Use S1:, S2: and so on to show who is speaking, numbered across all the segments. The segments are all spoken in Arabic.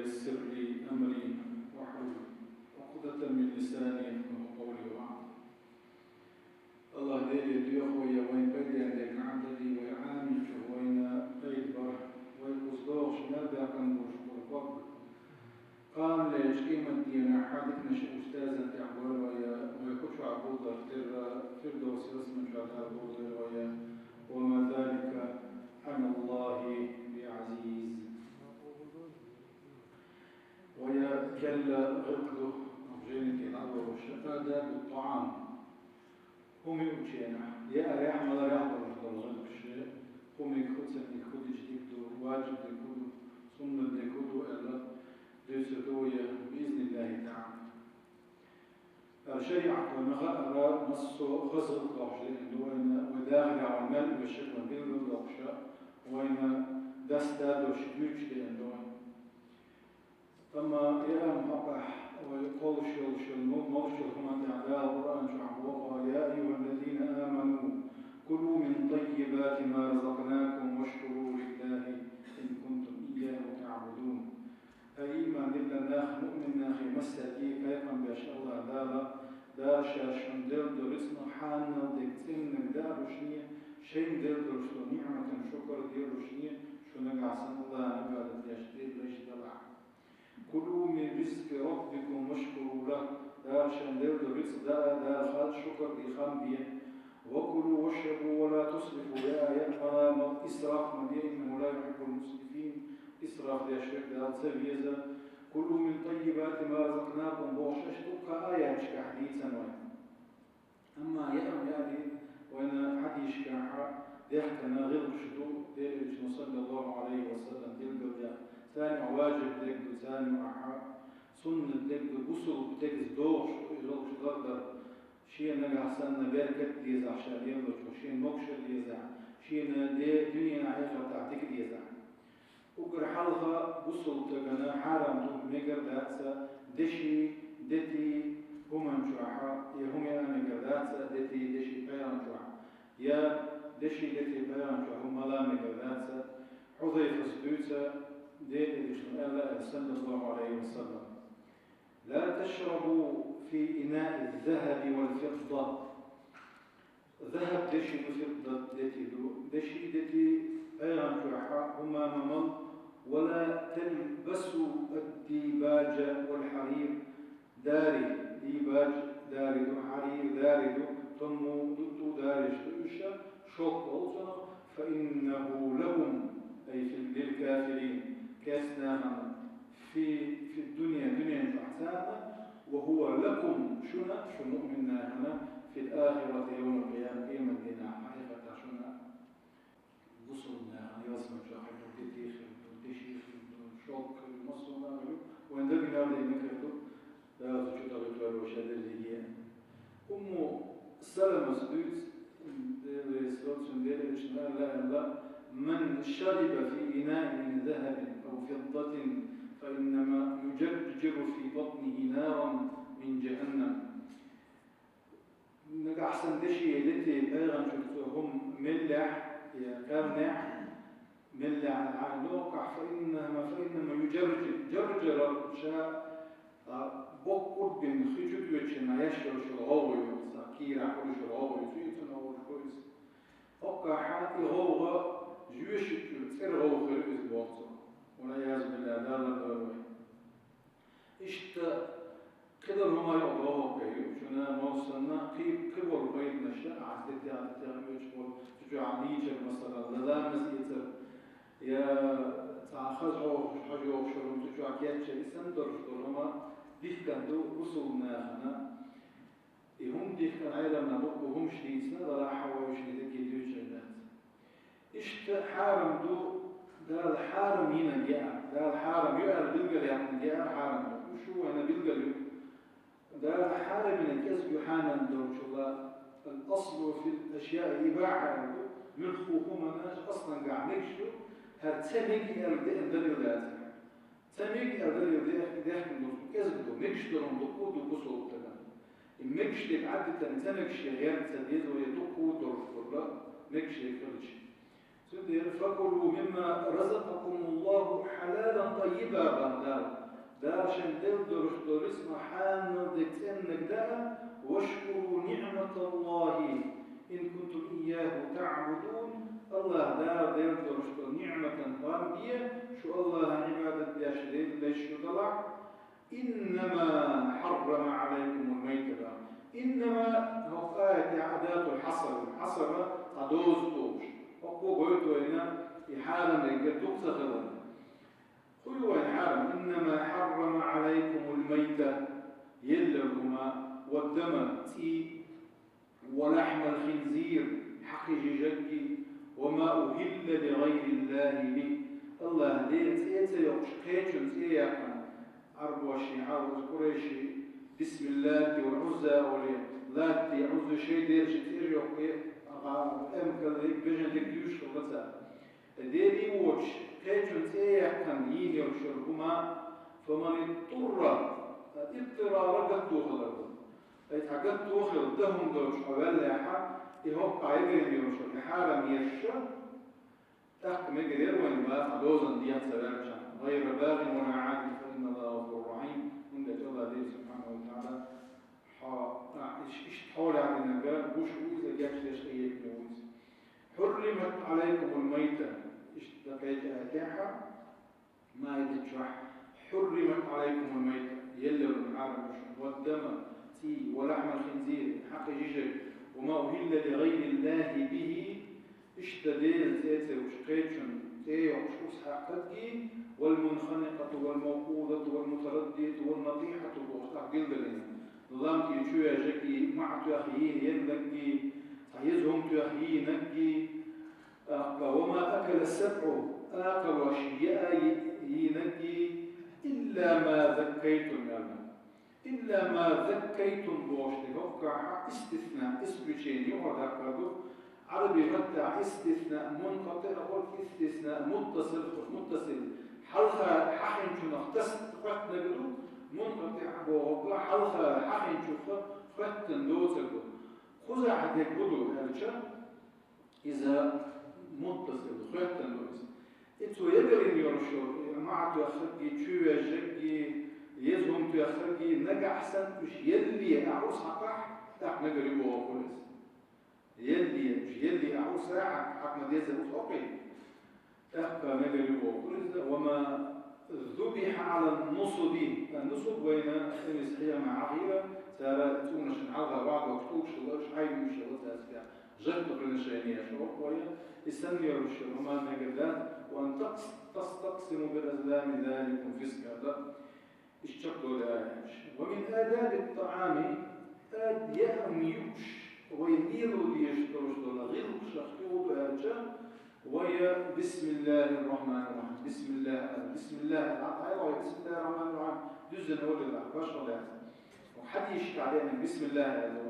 S1: ويسر لي أمري واحلل عقدة من لساني يفقهوا قولي وبعد. الله ديلي ديوخويا وين بدي عندك عبدي ويعاني وين بيدبر ويقصدوش نرجع كنبوش بالفضل. قال ليش قيمة دينا حادثنا شي أستاذا تعبول ويكوش عبودر فردوس اسم شعر عبودر وما ذلك على الله بعزيز. ويا كلا غقده أبجينك العبر والشفادة بالطعام هم يوجينا يا أريح ما لا يعبر الغلق الشيء هم يكتسن يكود يجديدو واجب يكودو سنة يكودو إلا دوسدوية بإذن الله تعالى. شيعة ونغأر نص غزل الضوشة وين وداخل على المال والشكل بين الضوشة وين دستا دوشيوش لأنوين أما يا محقح ويقول شل موشل كما تعالى القرآن شعبوه يا أيها الذين آمنوا كلوا من طيبات ما رزقناكم واشكروا لله إن كنتم إياه تعبدون. أي ما نبدأ ناخ مؤمن ناخي مساكي كيفاً بيشاء الله دار شاشن دير درسنا حالنا دكتين دار وشنية شيء دير درسنا نعمة شكر دير وشنية شو نقعسن الله نبادة يشتير ليش دلع. كلوا من رزق ربكم واشكروا له دار شندير درس دار خال شكر إخام بيه وكلوا واشربوا ولا تصرفوا يا فلا إسراف مدين إنه لا يحب المسرفين. إسراف يا شيخ دار سبيزة. كلوا من طيبات ما رزقناكم بوششتك آية مش كحديثا وين أما يأم يعني وين حديث كحا ديحكنا غير شدو ديش صلى الله عليه وسلم ديل ثاني واجب ديك ثاني وحا سنة ديك بوصل ديك دوش يروح تقدر شيء نجح سنة بركة ديزع شاليم وشيء مكشر ديزع شيء دنيا عيشة تعتك ديزع وقر حلها بوصل تجنا حرام تو ميجر داتسا دشي دتي هم شوحا يا هم أنا ميجر داتسا دتي دشي بيان شوحا يا دشي دتي بيان شوحا هم لا ميجر داتسا حذيفة سدوسا ديت صلى الله عليه وسلم لا تشربوا في إناء الذهب والفضة. ذهب دشي وفضة دشي دتي أيضا شوحا هما ممل ولا تلبسوا الديباج والحرير داري ديباج داري دو حرير داري دو تمو دو داري شتوشا شوك أوصنا فإنه لهم أي للكافرين كاسناها في الدنيا دنيا فحسانا وهو لكم شنا منا هنا في الآخرة يوم القيامة قيمة لنا حقيقة شنا وصلنا يوصل شاحب الدتيخ الدشيخ الشوك المصر وندقنا لنكرته لا تشوت على وشاد اللي هي سلمة سدوس الإسلام سندير لا من شرب في إناء من ذهب أو فضة فإنما يجرجر في بطنه نارا من جهنم. أحسن دشي التي أيضا شفتهم ملح كامنح ملح على الواقع فإنما يجرجر شاء بقر بين خجود وجهنا يشعر شلغوي سكيرة كل شلغوي فيتنا والكويس وقع حاتي هو جيوش تصير هو خلق الوقت ولا يعز بالله لا ضروري إشت كده هما يقضوه كيو شنا موصلنا كبر بيت نشأ عدتي مشغول تجوا عميجة مثلا لا مسيتر يا تأخذوا حاجة شرط تجوا كياتش بسندر هما ديكندو رسولنا هنا هم ديكن عيلنا وهم شديسنا لا حواوش لذكي جنات. إشت حارم دو دار حارم هنا جاء دار حارم يقال بالقل يعني جاء حارم وشو أنا بالقل دار حارم من الكسب يحانا دوش الله. الأصل في الأشياء إباحة يلخوهم الناس أصلا قاعد نكشو هرتمك أردئ دليلات تمك أردئ داخل كسب دو نكشو دو بصوت تمام المكشف عدة تنتمكش غير تديد ويدقو درفر لا مكشف كلش تدير فكلوا مما رزقكم الله حلالا طيبا بندار دار شندل درش درس محان دكتن دا واشكروا نعمة الله إن كنتم إياه تعبدون الله دار دير درش نعمة غامبية شو الله عبادة داشرين ليش طلع إنما حرم عليكم الميتة إنما هو آية عادات الحصر قدوز توش وقو قلتوا هنا إحالا لقدوك سخلا قلوا إحالا إنما حرم عليكم الميتة يلهما والدم تي ولحم الخنزير حقي ججي وما أهل لغير الله به الله ديت يتيوش قيتشن سيئا أربوشي عاوز قريشي بسم الله والعزى ولات يعوز شيء دير شتير يوقي أمكن بيجن تكيوش وقتا ديري ووش قيتشن سيئا كان يين يوشرهما فمن اضطرار قد توخلق قد توخل دهم دوش حوالي حق يهوقع يجري يوشر حالا ميشا تحت مجرير وإنما خلوزا ديان سبارشا غير باغ ولا عاد فإن الله غفور رحيم من الله دي سبحانه وتعالى إيش تحول عن النجاة بوش وإذا جاش ليش أيك نوز حرمت عليكم الميتة إيش تقيت أتاحة ما يتشرح حرمت عليكم الميتة يلي العالم والدم تي ولحم الخنزير حق جيجي وما أهل لغير الله به اشتديل زيت وشقيتشن تي وشوس حقتي والمنخنقة والموقوذة والمتردية والنطيحة وقطع قلبلين نظام تيشويا جكي مع تأخيين ينلقي تحيزهم تأخيين نقي وما أكل السبع آكل أشياء ينقي إلا ما ذكيتم إلا ما ذكيتم بوشتي وقع استثناء اسبريتشيني وهذا كله عربي متع استثناء منقطع أقول استثناء متصل حلقة حقن شو نختص قط نقدو منقطع بوقع حلقة حقن شو قط ندوسه خذ عهد يقولوا هالشيء إذا متصل قط ندوس إتو يقرن يرشوا مع تأخذي تشوي جدي يزهم تأخذي نجح أحسن مش يلي أعوز حقح تاع نقري بوقولس يلي أعوز ساعة حق ما ديزه أوكي تبقى نقري بوقولس وما ذبح على النصب بين المسيحية مع عقيلة ترى تونش نعرضها بعض وقتوش وش حي مش وتاسع جد قلنا شيئين شو قوية يسمي رش وما نقدر وأن تستقسم بالأزلام ذلك فسق هذا اشتقوا لآيش ومن آداب الطعام آد يأميوش ويميلوا ليشترش دون غير شخصيو بآجا ويا بسم الله الرحمن الرحيم بسم الله بسم الله الرحمن الرحيم جزء نقول الله باش ولا وحد يشكي علينا بسم الله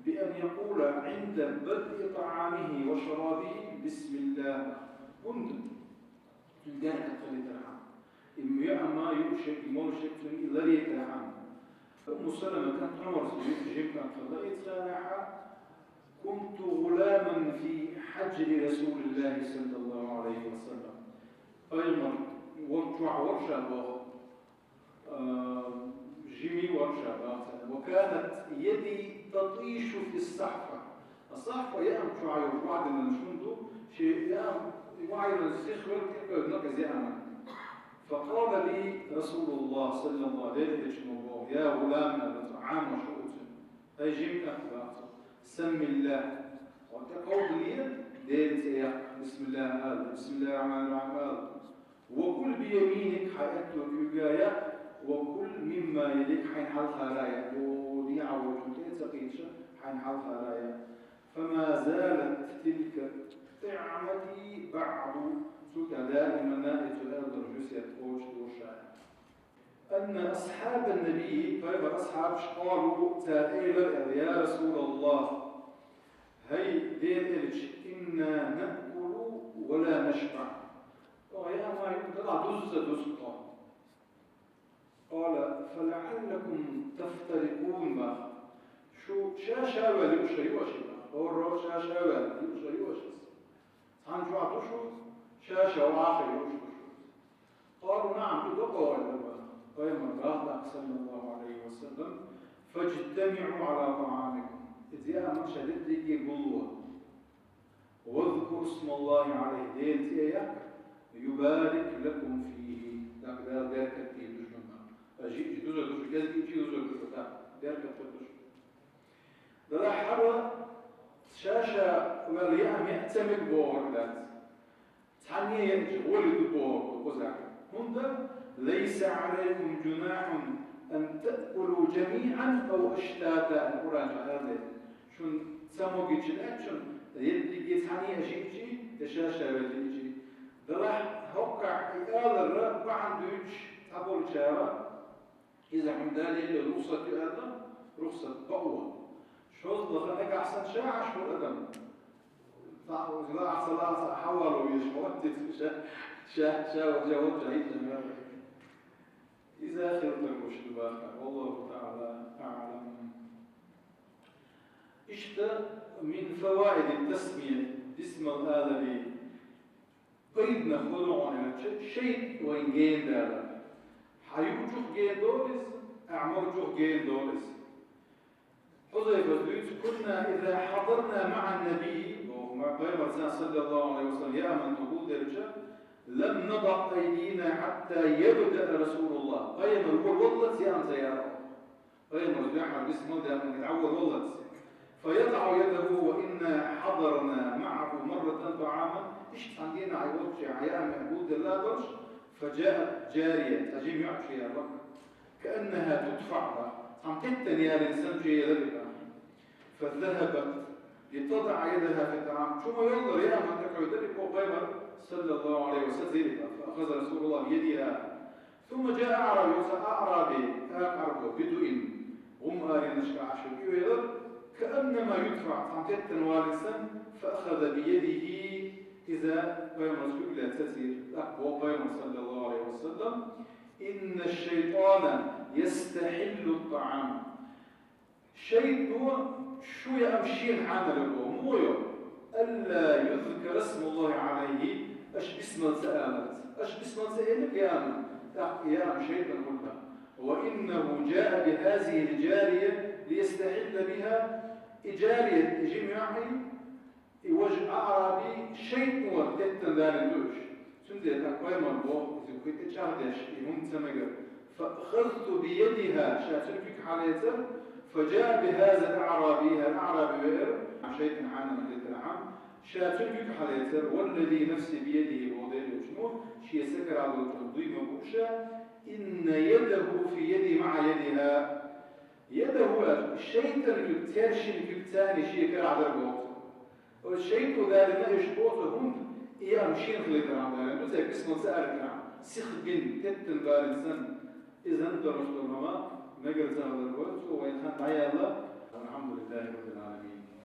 S1: بأن يقول عند بدء طعامه وشرابه بسم الله كنت ذلك خليت الحمد إما يأما يؤشك يمرشك لريت الحمد فأم سلمة كانت عمر سبيل جيب كانت خليت سانحة كنت غلاما في حجر رسول الله صلى الله عليه وسلم أيضا ورجع ورشا جيمي ورشا وكانت يدي تطيش في الصحفة يأم شعير بعد ما نشوندو شيء يأم وعير السخر كيف نقز يأمن فقال لي رسول الله صلى الله عليه وسلم يا غلام عام وشؤوت أي جيم أخبار سم الله وتقول لي ديرت يا بسم الله بسم الله الرحمن الرحيم وكل بيمينك حياتك وكجاية وكل مما يليك حين حلقها راية ودي عوض تقيتش حين حلقها راية فما زالت تلك طعمتي بعد سوك دائما نائت الأرض الجسية قوش دوشاية أن أصحاب النبي طيب أصحاب قالوا تائل يا رسول الله هي دير إلش إنا نأكل ولا نشبع ويا ما يقدر دزة قال فلعلكم تفترقون ما شو شاشة ولا يوشي هو الروح شاشة ولا يوشي تانجو عطوشوز شاشة وآخر يوشوشوز قالوا نعم بدقوا اللبا قيم الرهضة صلى الله عليه وسلم فاجتمعوا على طعامكم إذ من شدد يقولوا واذكروا اسم الله عليه دين تياك يبارك لكم فيه لا باركة فيه دجمنا أجي دوزة دوزة جاز يجي دوزة دوزة باركة فيه ده حرة شاشة واليام يعتمد بورلات تعني يجول بور وقزع هنا ليس عليكم جناح أن تأكلوا جميعا أو أشتاتا القرآن هذا شون سموكي تشلات شون يدي تعني أجيجي تشاشة واليجي دراح هوكع إيال الرب عندوش أبو الجارة إذا حمداني الرخصة هذا رخصة قوة شوز لغنك أحسن شاعش والأدم إذا أحسن الله حولوا يشموت شا وجاوب جايد جميعا إذا خلط الرشد باقى والله تعالى أعلم من فوائد التسمية باسم الآلهي قيد نخلعون شيء وين جين دالا حيوجوه جين دولس أعمرجوه جين دولس حذيفة كنا إذا حضرنا مع النبي ومع قيمة صلى الله عليه وسلم يا من تقول درجة لم نضع أيدينا حتى يبدأ رسول الله قيمة والله يا أنت يا رب قيمة يحمل باسمه ده من يتعود والله فيضع يده وإن حضرنا معه مرة طعاما إيش عندنا عيوتش عيام عبود الله برش فجاءت جارية تجيب يعطي يا رب كأنها تدفع عم تتني يا الإنسان شيء يلبك فذهبت لتضع يدها في الطعام شو ما ينظر يا من تقعد ذلك وقيمر صلى الله عليه وسلم فأخذ رسول الله بيدها ثم جاء أعرابي بدء غمار نشكع شكي كأنما يدفع عم تتني والإنسان فأخذ بيده إذا قيمر رسول الله تسير وقيمر صلى الله عليه وسلم إن الشيطان يستحل الطعام شيء شو يمشين عمله مويو ألا يذكر اسم الله عليه أش باسم سآلت أش باسم سآلك يا شيطان كلها وإنه جاء بهذه الجارية ليستحل بها جارية جميعي وجه أعرابي شيء وقتت ذلك سندي أقوام الله إذا كنت تشاهدش يهم تمجر فأخذت بيدها شاتركك حاليته فجاء بهذا الأعرابي عن شيء عن مهلة العام شاتركك حاليته والذي نفسي بيده وضيله وشنو شيء سكر على التنظيم وبوشة إن يده في يدي مع يدها يده الشيء تركتارشي كتاني شيء كر على الوقت والشيء ذلك يشبوطه هم مشين خلينا عملنا نزاع اسمه سأركنا سخبين تتن بارنسن إذا أنت رشد الرماء ما قلت هذا الوقت وإن كان عيالله الحمد لله رب العالمين